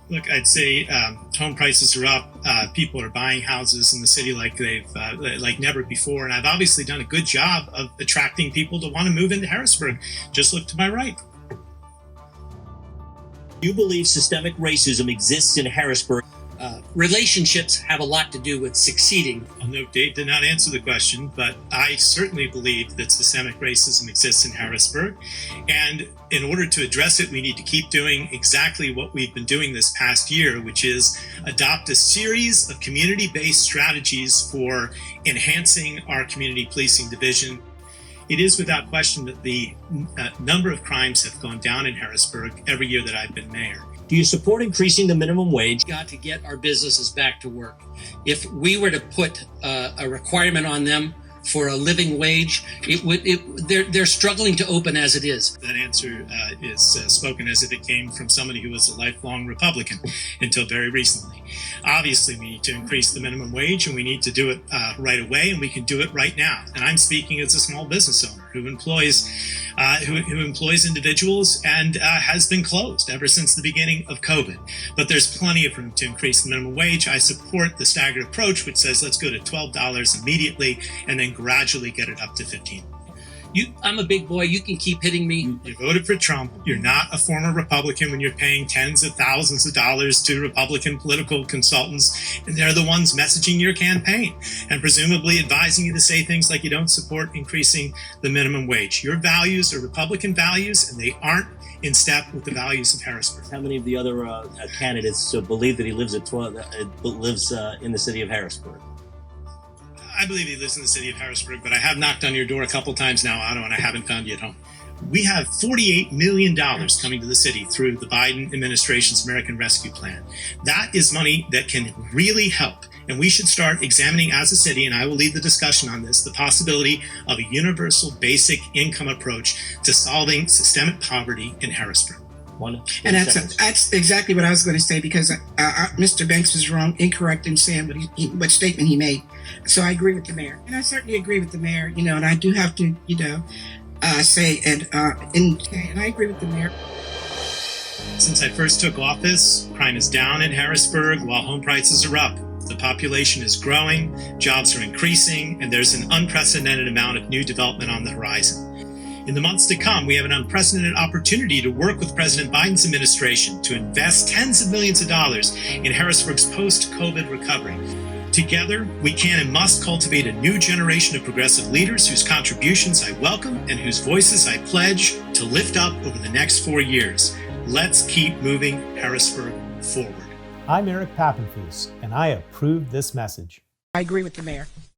Look, I'd say home prices are up. People are buying houses in the city like they've like never before, and I've obviously done a good job of attracting people to want to move into Harrisburg. Just look to my right. You believe systemic racism exists in Harrisburg? Relationships have a lot to do with succeeding. I'll note Dave did not answer the question, but I certainly believe that systemic racism exists in Harrisburg. And in order to address it, we need to keep doing exactly what we've been doing this past year, which is adopt a series of community-based strategies for enhancing our community policing division. It is without question that the number of crimes have gone down in Harrisburg every year that I've been mayor. Do you support increasing the minimum wage? Got to get our businesses back to work. If we were to put a requirement on them for a living wage, they're struggling to open as it is. That answer is spoken as if it came from somebody who was a lifelong Republican until very recently. Obviously, we need to increase the minimum wage, and we need to do it right away, and we can do it right now. And I'm speaking as a small business owner who employs individuals and has been closed ever since the beginning of COVID. But there's plenty of room to increase the minimum wage. I support the staggered approach, which says let's go to $12 immediately and then gradually get it up to $15. I'm a big boy. You can keep hitting me. You voted for Trump. You're not a former Republican when you're paying tens of thousands of dollars to Republican political consultants, and they're the ones messaging your campaign and presumably advising you to say things like you don't support increasing the minimum wage. Your values are Republican values, and they aren't in step with the values of Harrisburg. How many of the other candidates believe that he lives in the city of Harrisburg? I believe he lives in the city of Harrisburg, but I have knocked on your door a couple times now, Otto, and I haven't found you at home. We have $48 million coming to the city through the Biden administration's American Rescue Plan. That is money that can really help, and we should start examining as a city, and I will lead the discussion on this, the possibility of a universal basic income approach to solving systemic poverty in Harrisburg. And that's exactly what I was going to say, because Mr. Banks was incorrect in saying what statement he made. So I agree with the mayor, and I certainly agree with the mayor. And I do have to, say, and I agree with the mayor. Since I first took office, crime is down in Harrisburg while home prices are up. The population is growing, jobs are increasing, and there's an unprecedented amount of new development on the horizon. In the months to come, we have an unprecedented opportunity to work with President Biden's administration to invest tens of millions of dollars in Harrisburg's post-COVID recovery. Together, we can and must cultivate a new generation of progressive leaders whose contributions I welcome and whose voices I pledge to lift up over the next 4 years. Let's keep moving Harrisburg forward. I'm Eric Pappenfuss, and I approve this message. I agree with the mayor.